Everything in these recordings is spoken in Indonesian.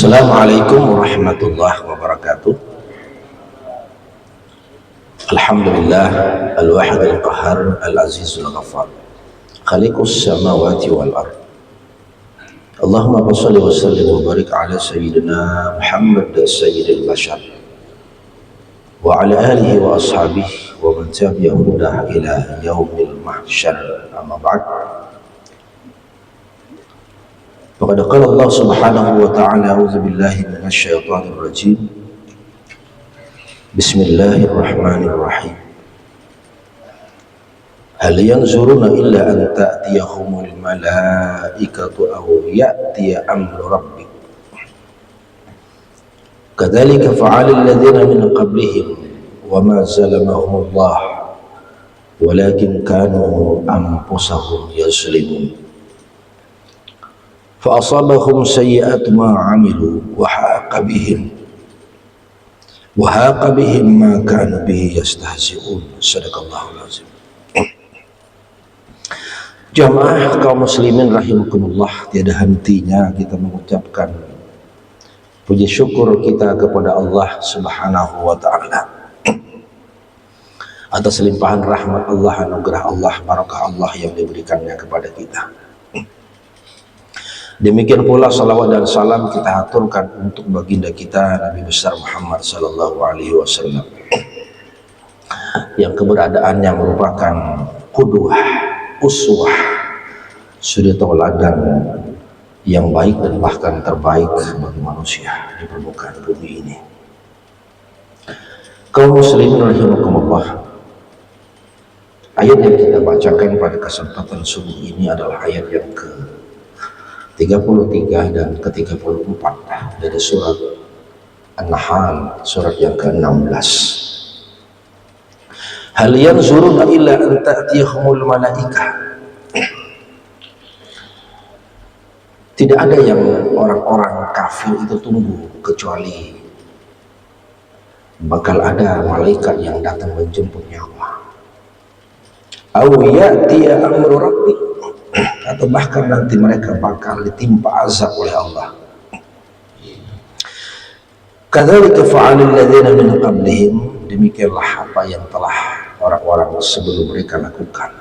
Assalamualaikum warahmatullahi wabarakatuh. Alhamdulillah al-wahid al-qahhar al-azizul ghaffar khaliqus samawati wal ard. Allahumma shalli wa sallim wa barik ala sayyidina Muhammad sayyidil bashar wa ala alihi wa ashabihi wa man tabi'ahum ila yaumil mahsyar. Amma ba'd. Faqad qala Allah subhanahu wa ta'ala a'udzu billahi minasy syaithanir rajim. Bismillahirrahmanirrahim. Hal yanzuruna illa an ta'tiyahumul malaikatu aw ya'tiya amru rabbik. Kadzalika fa'ala alladziina min qablihim wa ma zalamahumullah walakin kanu anfusahum yazlimun. فأصابهم سيئات ما عملوا وحاق بهم ما كانوا به يستهزئون. Sadaqallahul azim. Jamaah kaum muslimin rahimakumullah, tiada hentinya kita mengucapkan puji syukur kita kepada Allah subhanahu wa ta'ala atas limpahan rahmat Allah, anugerah Allah, barakah Allah yang diberikannya kepada kita. Demikian pula salawat dan salam kita aturkan untuk baginda kita Nabi besar Muhammad sallallahu alaihi wasallam yang keberadaannya merupakan qudwah, uswah, suri tauladan yang baik dan bahkan terbaik bagi manusia di permukaan bumi ini. Kaum muslimin rahimakumullah, ayat yang kita bacakan pada kesempatan subuh ini adalah ayat yang ke-33 dan ke-34 dari surat An-Nahl, surat yang ke-16. Hal yanzuruna illa an ta'tiyahumul malaikah. Tidak ada yang orang-orang kafir itu tunggu kecuali bakal ada malaikat yang datang menjemput nyawa. Aw ya'tiya amru rabbik, atau bahkan nanti mereka bakal ditimpa azab oleh Allah. Kadzalika fa'ala alladziina min qablihim, demikianlah apa yang telah orang-orang sebelum mereka lakukan.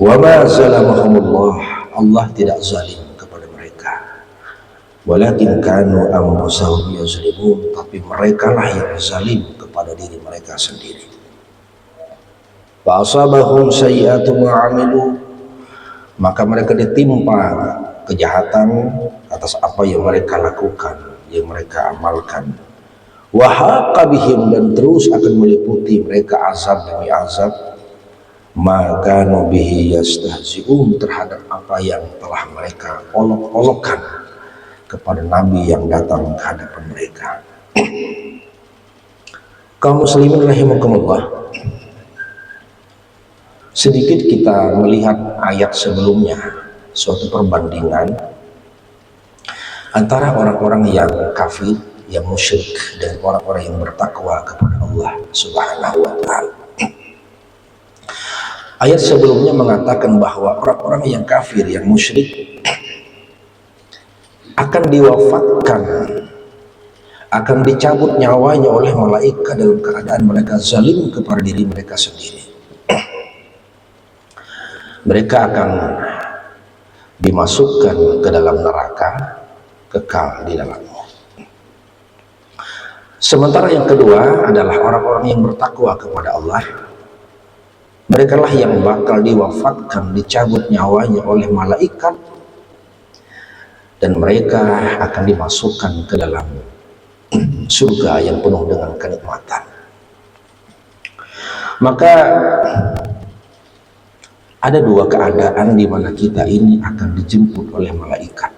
Wa ma zalamahumullah, Allah tidak zalim kepada mereka. Walakin kanu anfusahum yazlimun, tapi merekalah yang zalim kepada diri mereka sendiri. Fa asabahum sayyi'atu ma 'amilu, maka mereka ditimpa kejahatan atas apa yang mereka lakukan, yang mereka amalkan. Wa haqa bihim, dan terus akan meliputi mereka azab demi azab, maka bihi yastahzi'un, terhadap apa yang telah mereka olok-olokkan kepada nabi yang datang ke hadapan mereka. Kaum muslimin rahimakumullah, sedikit kita melihat ayat sebelumnya, suatu perbandingan antara orang-orang yang kafir, yang musyrik, dan orang-orang yang bertakwa kepada Allah subhanahu wa ta'ala. Ayat sebelumnya mengatakan bahwa orang-orang yang kafir, yang musyrik akan diwafatkan, akan dicabut nyawanya oleh malaikat dalam keadaan mereka zalim kepada diri mereka sendiri. Mereka akan dimasukkan ke dalam neraka, kekal di dalamnya. Sementara yang kedua adalah orang-orang yang bertakwa kepada Allah. Mereka lah yang bakal diwafatkan, dicabut nyawanya oleh malaikat, dan mereka akan dimasukkan ke dalam surga yang penuh dengan kenikmatan. Maka ada dua keadaan di mana kita ini akan dijemput oleh malaikat.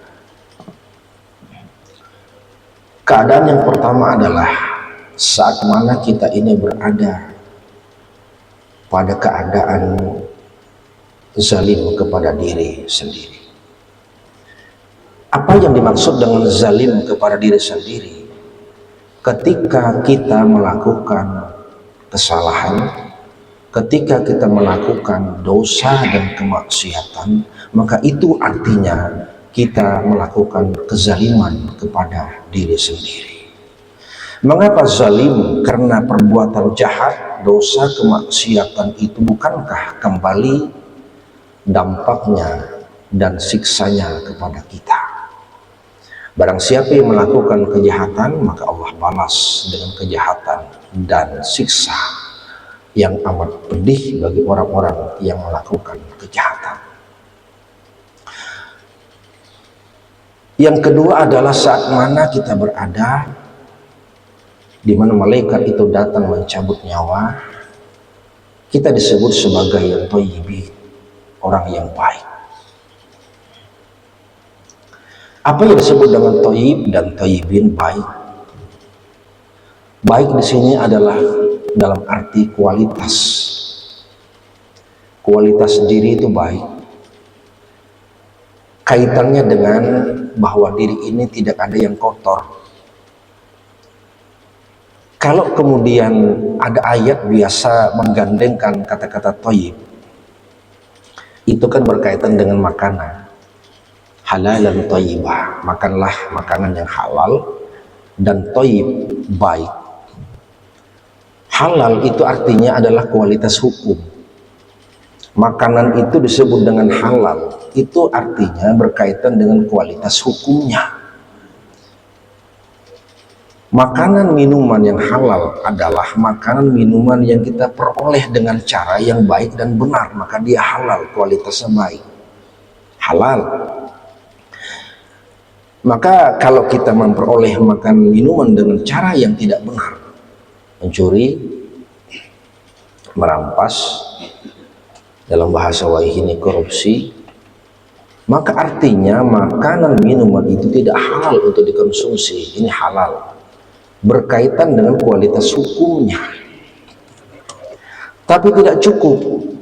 Keadaan yang pertama adalah saat mana kita ini berada pada keadaan zalim kepada diri sendiri. Apa yang dimaksud dengan zalim kepada diri sendiri? Ketika kita melakukan kesalahan, ketika kita melakukan dosa dan kemaksiatan, maka itu artinya kita melakukan kezaliman kepada diri sendiri. Mengapa zalim? Karena perbuatan jahat, dosa, kemaksiatan itu bukankah kembali dampaknya dan siksanya kepada kita. Barang siapa yang melakukan kejahatan, maka Allah balas dengan kejahatan dan siksa yang amat pedih bagi orang-orang yang melakukan kejahatan. Yang kedua adalah saat mana kita berada di mana malaikat itu datang mencabut nyawa, kita disebut sebagai thayyibin, orang yang baik. Apa yang disebut dengan thayyib dan thayyibin baik? Baik di sini adalah dalam arti kualitas. Kualitas diri itu baik. Kaitannya dengan bahwa diri ini tidak ada yang kotor. Kalau kemudian ada ayat biasa menggandengkan kata-kata thayyib, itu kan berkaitan dengan makanan. Halalan thayyibah, makanlah makanan yang halal, dan thayyib baik. Halal itu artinya adalah kualitas hukum. Makanan itu disebut dengan halal, itu artinya berkaitan dengan kualitas hukumnya. Makanan minuman yang halal adalah makanan minuman yang kita peroleh dengan cara yang baik dan benar, maka dia halal, kualitasnya baik. Halal. Maka kalau kita memperoleh makan minuman dengan cara yang tidak benar, mencuri, merampas, dalam bahasa wahih ini korupsi, maka artinya makanan minuman itu tidak halal untuk dikonsumsi. Ini halal, berkaitan dengan kualitas hukumnya. Tapi tidak cukup,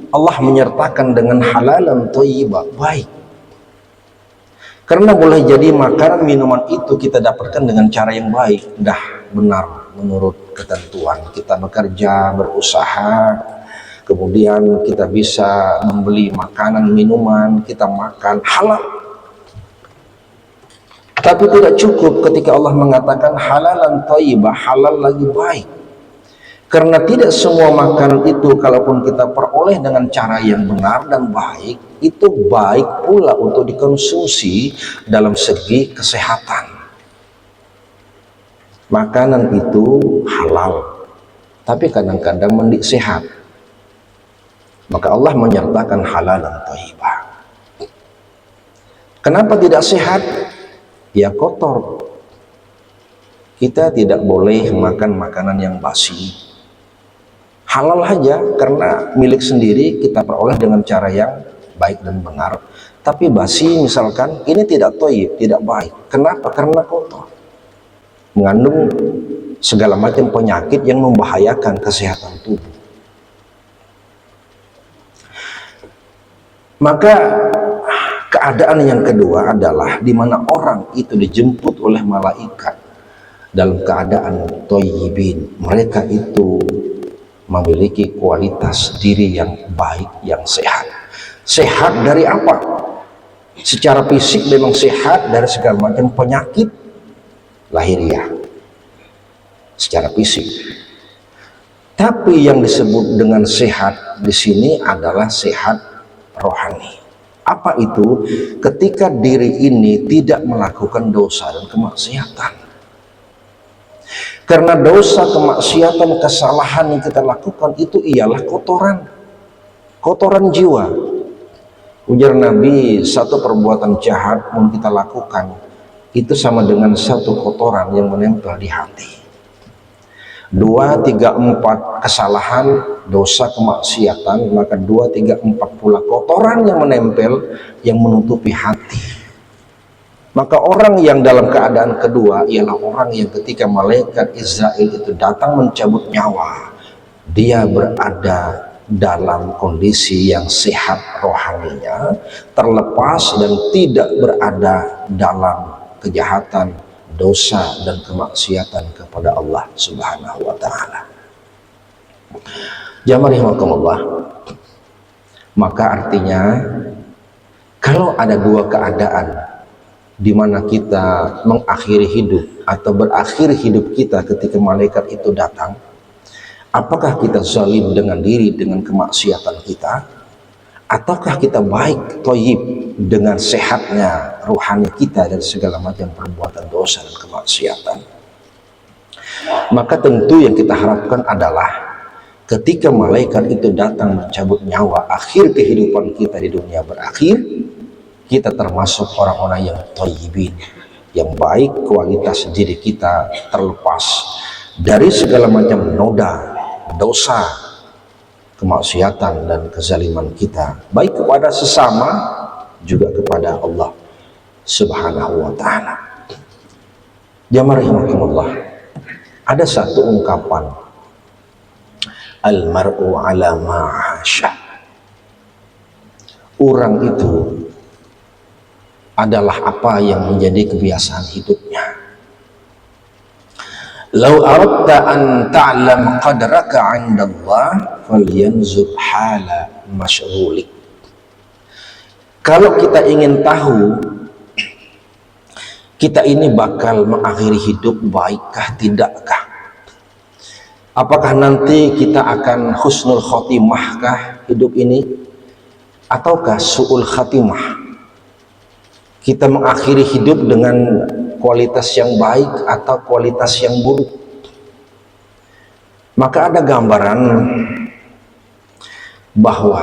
Allah menyertakan dengan halalan thayyibah, baik. Karena boleh jadi makanan minuman itu kita dapatkan dengan cara yang baik, dah benar menurut ketentuan. Kita bekerja, berusaha, kemudian kita bisa membeli makanan minuman, kita makan halal. Tapi tidak cukup ketika Allah mengatakan halalan thayyibah, halal lagi baik. Karena tidak semua makanan itu kalaupun kita peroleh dengan cara yang benar dan baik, itu baik pula untuk dikonsumsi dalam segi kesehatan. Makanan itu halal, tapi kadang-kadang mendik sehat. Maka Allah menyertakan halalan thayyibah. Kenapa tidak sehat? Ya kotor. Kita tidak boleh makan makanan yang basi. Halal aja karena milik sendiri, kita peroleh dengan cara yang baik dan benar. Tapi basi misalkan, ini tidak thayyib, tidak baik. Kenapa? Karena kotor, mengandung segala macam penyakit yang membahayakan kesehatan tubuh. Maka keadaan yang kedua adalah di mana orang itu dijemput oleh malaikat dalam keadaan thayyibin. Mereka itu memiliki kualitas diri yang baik, yang sehat. Sehat dari apa? Secara fisik memang sehat dari segala macam penyakit lahiriah, secara fisik. Tapi yang disebut dengan sehat di sini adalah sehat rohani. Apa itu? Ketika diri ini tidak melakukan dosa dan kemaksiatan. Karena dosa, kemaksiatan, kesalahan yang kita lakukan itu ialah kotoran, kotoran jiwa. Ujar Nabi, satu perbuatan jahat yang kita lakukan itu sama dengan satu kotoran yang menempel di hati. 2, 3, 4 kesalahan, dosa, kemaksiatan, maka 2, 3, 4 pula kotoran yang menempel, yang menutupi hati. Maka orang yang dalam keadaan kedua ialah orang yang ketika malaikat Israel itu datang mencabut nyawa, dia berada dalam kondisi yang sehat rohaninya, terlepas dan tidak berada dalam kejahatan, dosa dan kemaksiatan kepada Allah Subhanahu wa taala. Jamaah rahimakumullah. Maka artinya kalau ada dua keadaan di mana kita mengakhiri hidup atau berakhir hidup kita ketika malaikat itu datang, apakah kita zalim dengan diri, dengan kemaksiatan kita, ataukah kita baik, thayyib dengan sehatnya ruhani kita dari segala macam perbuatan dosa dan kemaksiatan? Maka tentu yang kita harapkan adalah ketika malaikat itu datang mencabut nyawa, akhir kehidupan kita di dunia berakhir, kita termasuk orang-orang yang thayyibin, yang baik, kualitas diri kita terlepas dari segala macam noda, dosa, kemaksiatan dan kezaliman kita, baik kepada sesama juga kepada Allah Subhanahu wa ta'ala. Jamaah rahimakumullah, ada satu ungkapan, al-mar'u ala ma'asha. Orang itu adalah apa yang menjadi kebiasaan hidupnya. Lau aradta an ta'lam qadraka 'inda Allah falyanzur hala masyghulik. Kalau kita ingin tahu kita ini bakal mengakhiri hidup baikkah tidakkah, apakah nanti kita akan husnul khotimahkah hidup ini ataukah su'ul khatimah, kita mengakhiri hidup dengan kualitas yang baik atau kualitas yang buruk. Maka ada gambaran bahwa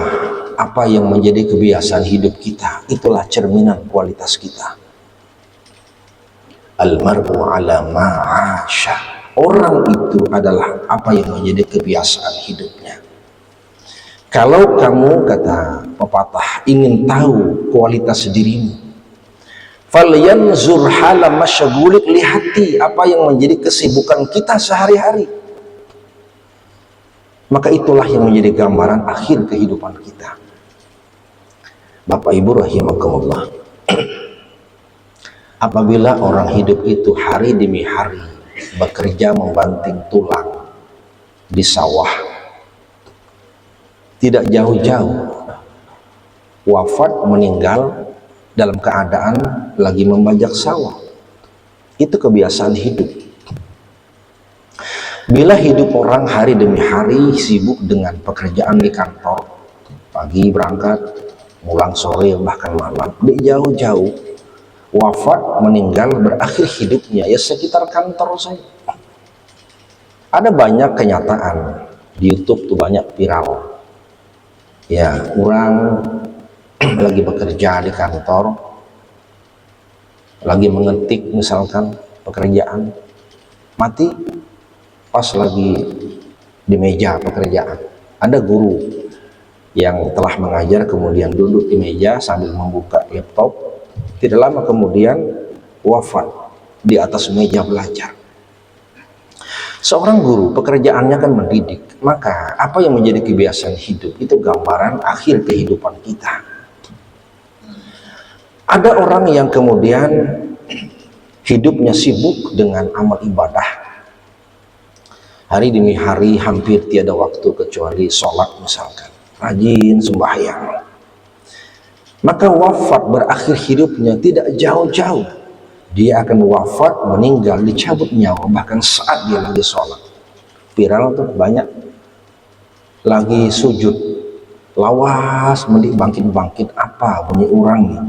apa yang menjadi kebiasaan hidup kita itulah cerminan kualitas kita. Al-mar'u ala ma'asha. Orang itu adalah apa yang menjadi kebiasaan hidupnya. Kalau kamu, kata pepatah, ingin tahu kualitas dirimu, falyanzur hala masyghulik, lihati apa yang menjadi kesibukan kita sehari-hari. Maka itulah yang menjadi gambaran akhir kehidupan kita. Bapak Ibu rahimakumullah, apabila orang hidup itu hari demi hari bekerja membanting tulang di sawah, tidak jauh-jauh wafat, meninggal dalam keadaan lagi membajak sawah. Itu kebiasaan hidup. Bila hidup orang hari demi hari sibuk dengan pekerjaan di kantor, pagi berangkat, pulang sore bahkan malam, jauh-jauh wafat, meninggal, berakhir hidupnya ya sekitar kantor saja. Ada banyak kenyataan di YouTube tuh, banyak viral. Ya, orang lagi bekerja di kantor, lagi mengetik misalkan pekerjaan, mati pas lagi di meja pekerjaan. Ada guru yang telah mengajar kemudian duduk di meja sambil membuka laptop, tidak lama kemudian wafat di atas meja belajar. Seorang guru pekerjaannya kan mendidik, maka apa yang menjadi kebiasaan hidup itu gambaran akhir kehidupan kita. Ada orang yang kemudian hidupnya sibuk dengan amal ibadah, hari demi hari hampir tiada waktu kecuali sholat misalkan, rajin sembahyang. Maka wafat, berakhir hidupnya tidak jauh-jauh, dia akan wafat, meninggal, dicabut nyawa bahkan saat dia lagi sholat. Viral tuh banyak, lagi sujud lawas mendik bangkit-bangkit, apa bunyi orang nih,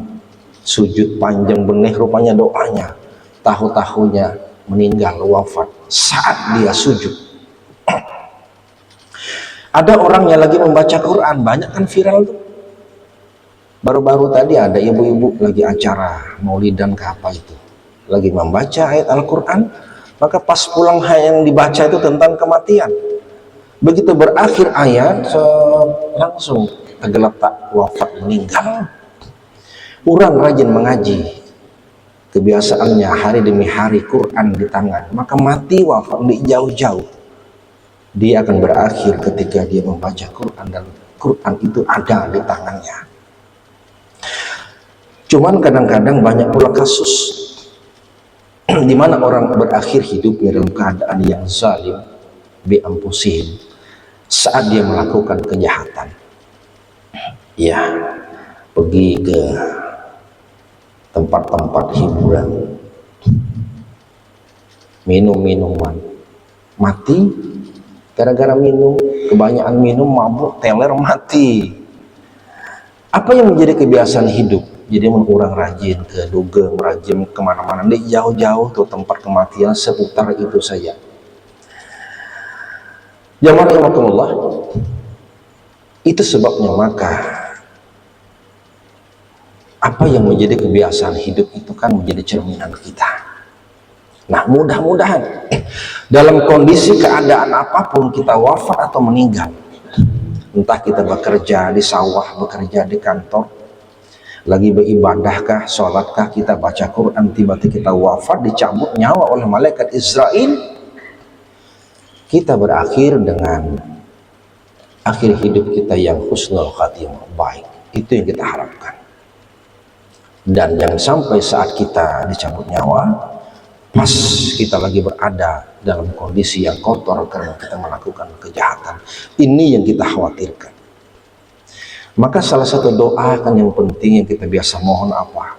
sujud panjang benih rupanya doanya, tahu-tahunya meninggal wafat saat dia sujud. Ada orang yang lagi membaca Quran, banyak kan viral tuh. Baru-baru tadi ada ibu-ibu lagi acara maulidan ke apa itu, lagi membaca ayat Al-Quran, maka pas pulang yang dibaca itu tentang kematian. Begitu berakhir ayat, langsung tergeletak wafat, meninggal. Orang rajin mengaji, kebiasaannya hari demi hari Quran di tangan, maka mati wafat di jauh-jauh, dia akan berakhir ketika dia membaca Quran dan Quran itu ada di tangannya. Cuman kadang-kadang banyak pula kasus di mana orang berakhir hidupnya dalam keadaan yang zalim bi anfusihim saat dia melakukan kejahatan. Ya, pergi ke tempat-tempat hiburan, minum-minuman, mati gara-gara minum, kebanyakan minum, mabuk, teler, mati. Apa yang menjadi kebiasaan hidup? Jadi orang rajin ke dugem, rajin kemana-mana, di jauh-jauh tuh tempat kematian seputar itu saja. Jamaah rahimakumullah, itu sebabnya maka apa yang menjadi kebiasaan hidup itu kan menjadi cerminan kita. Nah, mudah-mudahan dalam kondisi keadaan apapun kita wafat atau meninggal, entah kita bekerja di sawah, bekerja di kantor, lagi beribadahkah, sholatkah, kita baca Quran, tiba-tiba kita wafat, dicabut nyawa oleh malaikat Israel, kita berakhir dengan akhir hidup kita yang husnul khatimah, baik. Itu yang kita harapkan. Dan jangan sampai saat kita dicabut nyawa, pas kita lagi berada dalam kondisi yang kotor karena kita melakukan kejahatan. Ini yang kita khawatirkan. Maka salah satu doa kan yang penting yang kita biasa mohon apa?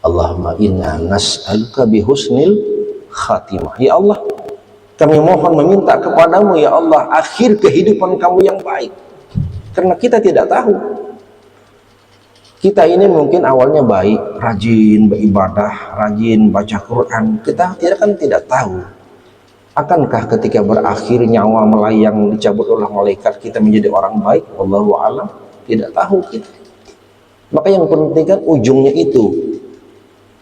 Allahumma inna nas'aluka bihusnil khatimah. Ya Allah, kami mohon meminta kepadamu ya Allah akhir kehidupan kamu yang baik. Karena kita tidak tahu. Kita ini mungkin awalnya baik, rajin beribadah, rajin baca Quran. Kita tidak tahu. Akankah ketika berakhir nyawa melayang dicabut oleh malaikat kita menjadi orang baik? Wallahu a'lam. Tidak tahu kita. Maka yang penting kan ujungnya itu.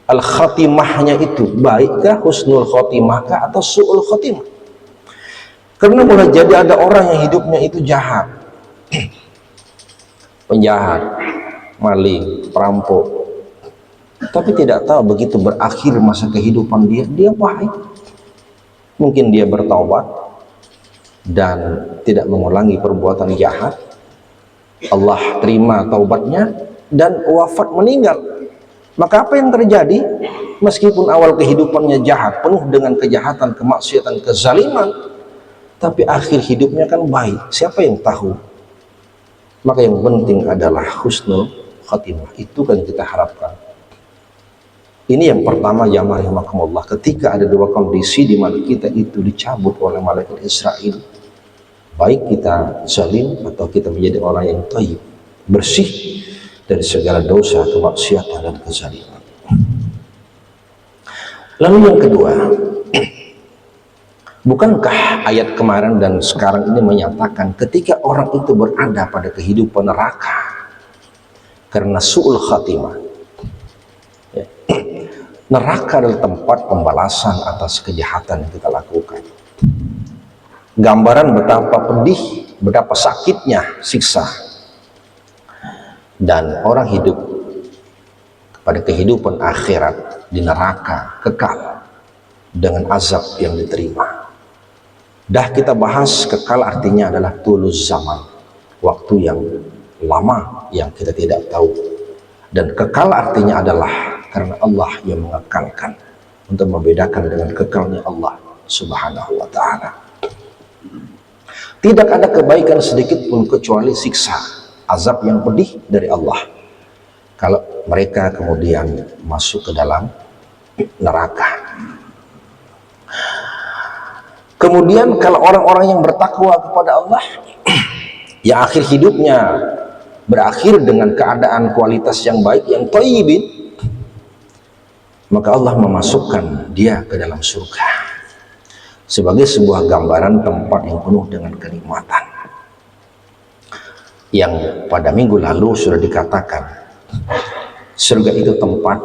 Al-khatimahnya itu baikkah, husnul khatimahkah atau su'ul khatimah? Karena boleh jadi ada orang yang hidupnya itu jahat. Penjahat, maling, perampok, tapi tidak tahu begitu berakhir masa kehidupan dia baik. Mungkin dia bertaubat dan tidak mengulangi perbuatan jahat, Allah terima taubatnya dan wafat meninggal. Maka apa yang terjadi? Meskipun awal kehidupannya jahat, penuh dengan kejahatan, kemaksiatan, kezaliman, tapi akhir hidupnya kan baik. Siapa yang tahu? Maka yang penting adalah husnul khatimah. Itu kan kita harapkan. Ini yang pertama, jamaah rahimakumullah, ketika ada dua kondisi di mana kita itu dicabut oleh malaikat Israel, baik kita zalim atau kita menjadi orang yang thayyib, bersih dari segala dosa, kemaksiatan dan kezaliman. Lalu yang kedua, bukankah ayat kemarin dan sekarang ini menyatakan ketika orang itu berada pada kehidupan neraka karena su'ul khatimah, ya, neraka adalah tempat pembalasan atas kejahatan yang kita lakukan. Gambaran betapa pedih, betapa sakitnya siksa. Dan orang hidup pada kehidupan akhirat di neraka kekal dengan azab yang diterima. Dah kita bahas kekal artinya adalah tulus zaman, waktu yang lama yang kita tidak tahu. Dan kekal artinya adalah karena Allah yang mengekalkan, untuk membedakan dengan kekalnya Allah Subhanahu wa ta'ala. Tidak ada kebaikan sedikit pun kecuali siksa, azab yang pedih dari Allah kalau mereka kemudian masuk ke dalam neraka. Kemudian kalau orang-orang yang bertakwa kepada Allah yang akhir hidupnya berakhir dengan keadaan kualitas yang baik, yang thayyibin, maka Allah memasukkan dia ke dalam surga sebagai sebuah gambaran tempat yang penuh dengan kenikmatan, yang pada minggu lalu sudah dikatakan surga itu tempat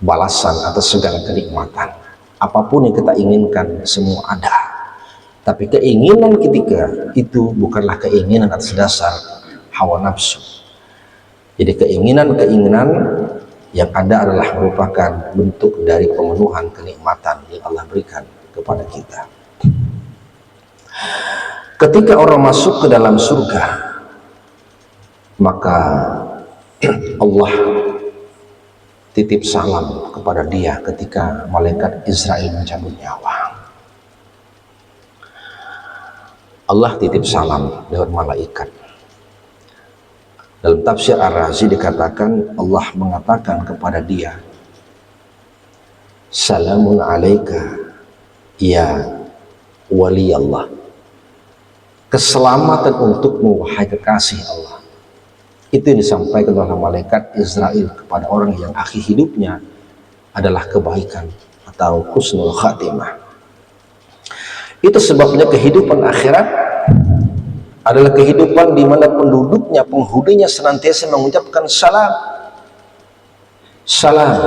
balasan atas segala kenikmatan. Apapun yang kita inginkan semua ada, tapi keinginan ketika itu bukanlah keinginan atas dasar hawa nafsu. Jadi keinginan-keinginan yang ada adalah merupakan bentuk dari pemenuhan kenikmatan yang Allah berikan kepada kita. Ketika orang masuk ke dalam surga, maka Allah titip salam kepada dia ketika malaikat Israel mencabut nyawa. Allah titip salam lewat malaikat. Dalam tafsir Ar-Razi dikatakan Allah mengatakan kepada dia, salamun alaika ya wali Allah, keselamatan untukmu wahai kekasih Allah. Itu yang disampaikan oleh malaikat Israel kepada orang yang akhir hidupnya adalah kebaikan atau husnul khatimah. Itu sebabnya kehidupan akhirat adalah kehidupan di mana penduduknya, penghuninya senantiasa mengucapkan salam, salam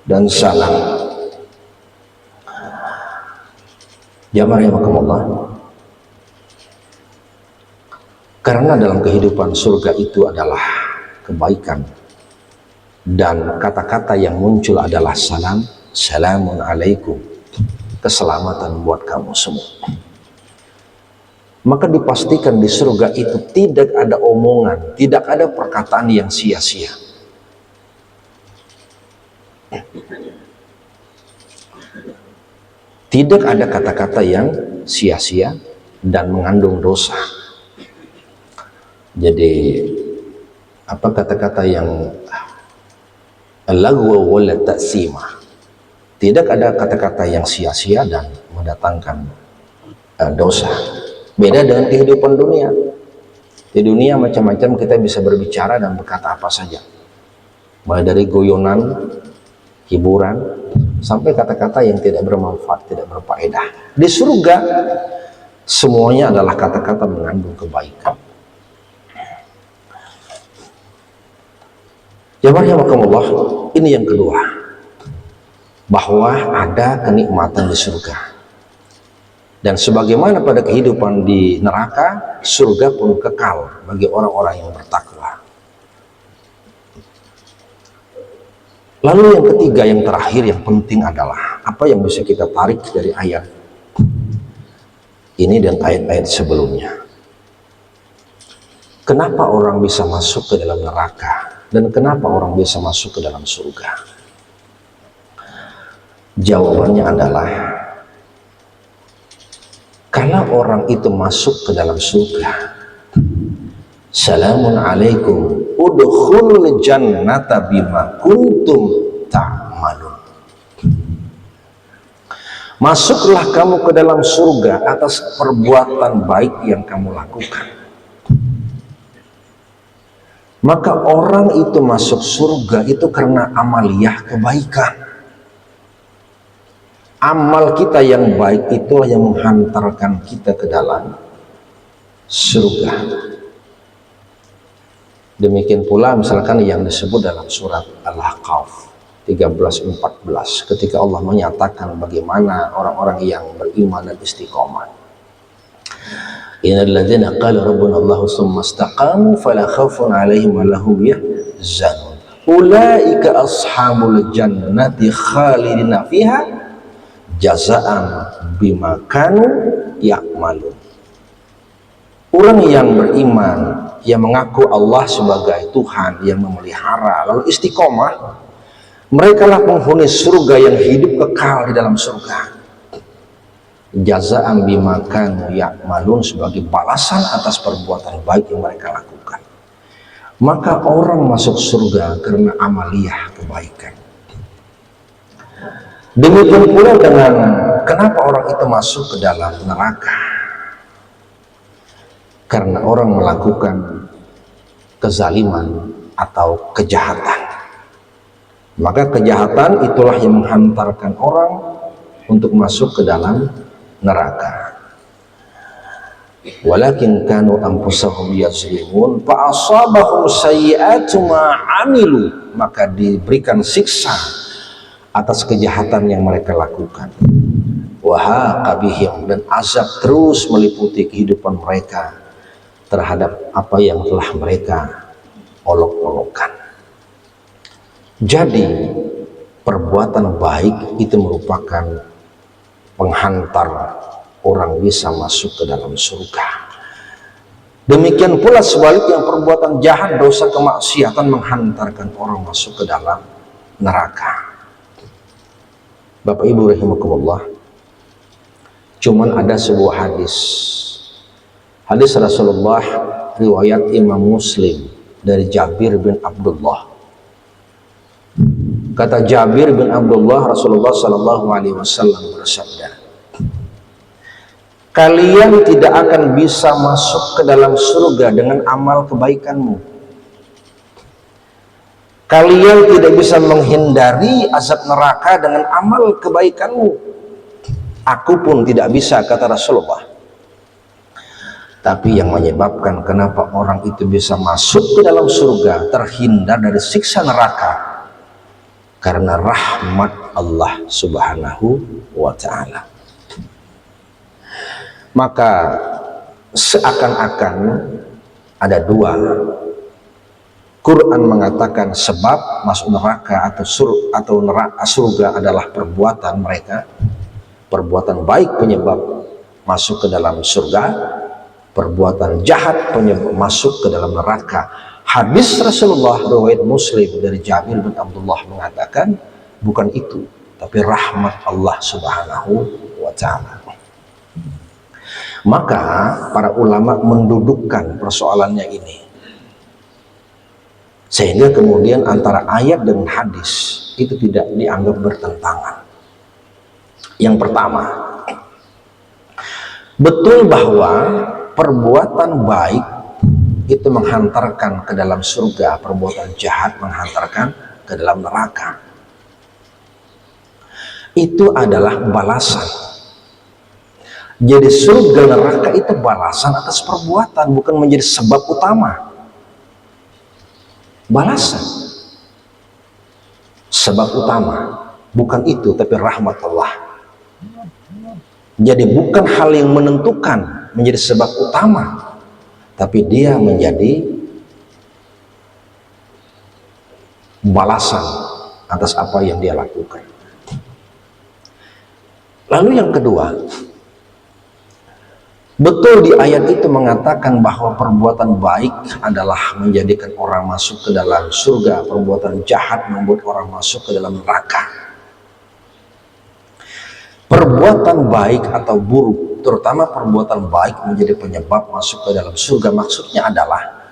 dan salam. Jamaah rahimakumullah. Karena dalam kehidupan surga itu adalah kebaikan, dan kata-kata yang muncul adalah salam, salamun alaikum, keselamatan buat kamu semua. Maka dipastikan di surga itu tidak ada omongan, tidak ada perkataan yang sia-sia. Tidak ada kata-kata yang sia-sia dan mengandung dosa. Jadi apa kata-kata yang lagwa wala ta'sima. Tidak ada kata-kata yang sia-sia dan mendatangkan dosa. Beda dengan kehidupan dunia. Di dunia macam-macam kita bisa berbicara dan berkata apa saja. Mulai dari guyonan, hiburan, sampai kata-kata yang tidak bermanfaat, tidak berfaedah. Di surga, semuanya adalah kata-kata mengandung kebaikan. Jamaah rahimakumullah, ini yang kedua. Bahwa ada kenikmatan di surga. Dan sebagaimana pada kehidupan di neraka, surga pun kekal bagi orang-orang yang bertakwa. Lalu yang ketiga, yang terakhir, yang penting adalah apa yang bisa kita tarik dari ayat ini dan ayat-ayat sebelumnya. Kenapa orang bisa masuk ke dalam neraka dan kenapa orang bisa masuk ke dalam surga? Jawabannya adalah kalau orang itu masuk ke dalam surga, salamun alaikum udkhulul jannata bima kuntum ta'malun. Masuklah kamu ke dalam surga atas perbuatan baik yang kamu lakukan. Maka orang itu masuk surga itu karena amaliyah kebaikan. Amal kita yang baik itulah yang menghantarkan kita ke dalam surga. Demikian pula misalkan yang disebut dalam surat Al-Ahqaf 13-14 ketika Allah menyatakan bagaimana orang-orang yang beriman dan istiqomah. Innal ladzina qala rabbuna Allah tsumma istaqamu fala khaufun 'alaihim wa lahum yahzanun. Ulaika ashabul jannati khalidina fiha jazaan bima kanu ya'malun. Orang yang beriman, yang mengaku Allah sebagai Tuhan yang memelihara, lalu istiqomah, mereka lah penghuni surga yang hidup kekal di dalam surga. Jazaan bima kanu ya'malun, sebagai balasan atas perbuatan baik yang mereka lakukan. Maka orang masuk surga karena amaliyah kebaikan. Demikian pula dengan kenapa orang itu masuk ke dalam neraka. Karena orang melakukan kezaliman atau kejahatan. Maka kejahatan itulah yang menghantarkan orang untuk masuk ke dalam neraka. Walakin kanu anfusahum yazlimun fa asabahum sayyi'atu ma 'amilu, maka diberikan siksa atas kejahatan yang mereka lakukan. Wahaqa bihim, dan azab terus meliputi kehidupan mereka terhadap apa yang telah mereka olok-olokkan. Jadi perbuatan baik itu merupakan penghantar orang bisa masuk ke dalam surga. Demikian pula sebaliknya perbuatan jahat, dosa, kemaksiatan menghantarkan orang masuk ke dalam neraka. Bapak Ibu rahimakumullah, cuman ada sebuah hadis Rasulullah riwayat Imam Muslim dari Jabir bin Abdullah. Kata Jabir bin Abdullah, Rasulullah Shallallahu Alaihi Wasallam bersabda, kalian tidak akan bisa masuk ke dalam surga dengan amal kebaikanmu. Kalian tidak bisa menghindari azab neraka dengan amal kebaikanmu. Aku pun tidak bisa, kata Rasulullah. Tapi yang menyebabkan kenapa orang itu bisa masuk ke dalam surga, terhindar dari siksa neraka, karena rahmat Allah Subhanahu wa Ta'ala. Maka seakan-akan ada dua. Quran mengatakan sebab masuk neraka atau surga adalah perbuatan mereka, perbuatan baik penyebab masuk ke dalam surga, perbuatan jahat penyebab masuk ke dalam neraka. Hadis Rasulullah riwayat Muslim dari Jabir bin Abdullah mengatakan bukan itu, tapi rahmat Allah Subhanahu wa Ta'ala. Maka para ulama mendudukkan persoalannya ini, sehingga kemudian antara ayat dan hadis itu tidak dianggap bertentangan. Yang pertama, betul bahwa perbuatan baik itu menghantarkan ke dalam surga, perbuatan jahat menghantarkan ke dalam neraka. Itu adalah balasan. Jadi surga neraka itu balasan atas perbuatan, bukan menjadi sebab utama. Balasan. Sebab utama bukan itu, tapi rahmat Allah. Jadi bukan hal yang menentukan menjadi sebab utama, tapi dia menjadi balasan atas apa yang dia lakukan. Lalu yang kedua, betul di ayat itu mengatakan bahwa perbuatan baik adalah menjadikan orang masuk ke dalam surga, perbuatan jahat membuat orang masuk ke dalam neraka. Perbuatan baik atau buruk, terutama perbuatan baik menjadi penyebab masuk ke dalam surga, maksudnya adalah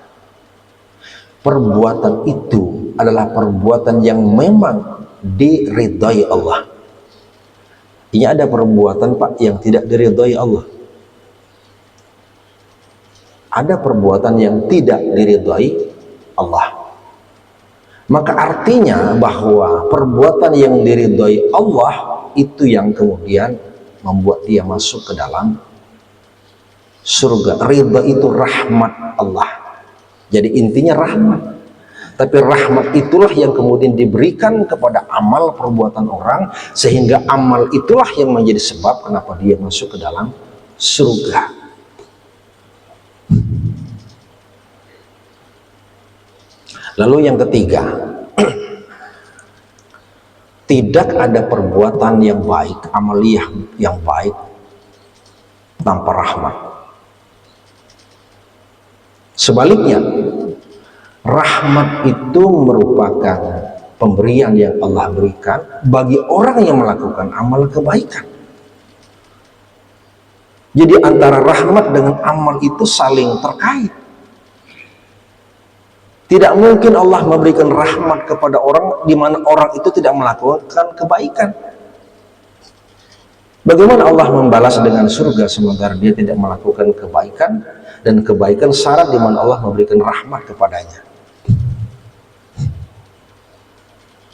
perbuatan itu adalah perbuatan yang memang diridhai Allah. Ini ada perbuatan Pak yang tidak diridhai Allah. Ada perbuatan yang tidak diridhai Allah. Maka artinya bahwa perbuatan yang diridhai Allah itu yang kemudian membuat dia masuk ke dalam surga. Ridha itu rahmat Allah. Jadi intinya rahmat. Tapi rahmat itulah yang kemudian diberikan kepada amal perbuatan orang, sehingga amal itulah yang menjadi sebab kenapa dia masuk ke dalam surga. Lalu yang ketiga, tidak ada perbuatan yang baik, amaliyah yang baik tanpa rahmat. Sebaliknya, rahmat itu merupakan pemberian yang Allah berikan bagi orang yang melakukan amal kebaikan. Jadi antara rahmat dengan amal itu saling terkait. Tidak mungkin Allah memberikan rahmat kepada orang di mana orang itu tidak melakukan kebaikan. Bagaimana Allah membalas dengan surga sementara dia tidak melakukan kebaikan, dan kebaikan syarat di mana Allah memberikan rahmat kepadanya.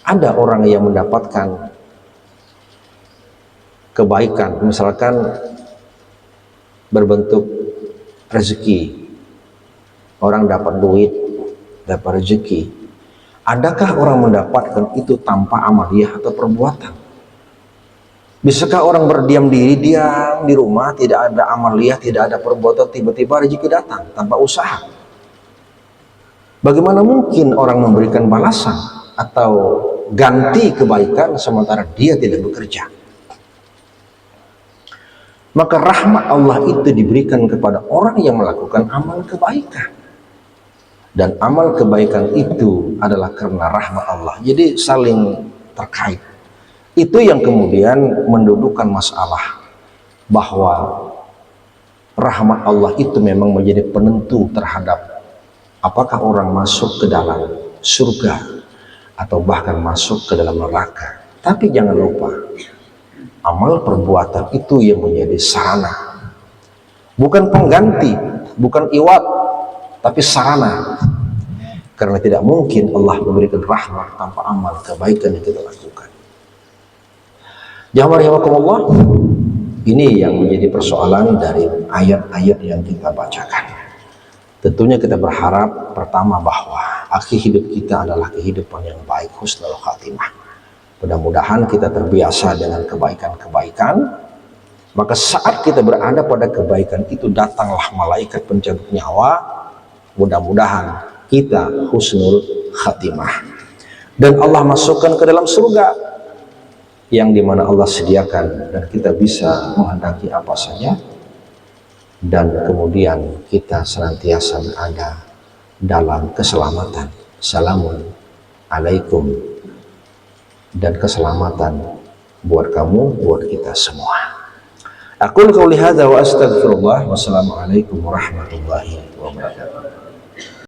Ada orang yang mendapatkan kebaikan, misalkan berbentuk rezeki, orang dapat duit, dapat rezeki. Adakah orang mendapatkan itu tanpa amaliyah atau perbuatan? Bisakah orang berdiam diri, diam di rumah, tidak ada amaliyah, tidak ada perbuatan, tiba-tiba rezeki datang tanpa usaha? Bagaimana mungkin orang memberikan balasan atau ganti kebaikan sementara dia tidak bekerja? Maka rahmat Allah itu diberikan kepada orang yang melakukan amal kebaikan. Dan amal kebaikan itu adalah karena rahmat Allah. Jadi saling terkait. Itu yang kemudian mendudukkan masalah bahwa rahmat Allah itu memang menjadi penentu terhadap apakah orang masuk ke dalam surga atau bahkan masuk ke dalam neraka. Tapi jangan lupa, amal perbuatan itu yang menjadi sarana, bukan pengganti, bukan iwat, tapi sarana. Karena tidak mungkin Allah memberikan rahmat tanpa amal kebaikan yang kita lakukan. Jamaah rahimakumullah, ini yang menjadi persoalan dari ayat-ayat yang kita bacakan. Tentunya kita berharap pertama bahwa akhir hidup kita adalah kehidupan yang baik, husnul khatimah. Mudah-mudahan kita terbiasa dengan kebaikan-kebaikan, maka saat kita berada pada kebaikan itu datanglah malaikat pencabut nyawa. Mudah-mudahan kita husnul khatimah dan Allah masukkan ke dalam surga yang dimana Allah sediakan dan kita bisa menghendaki apa saja, dan kemudian kita senantiasa berada dalam keselamatan. Assalamualaikum dan keselamatan buat kamu, buat kita semua. Aku qauli hadza wa astaghfirullah. Wassalamualaikum warahmatullahi wabarakatuh.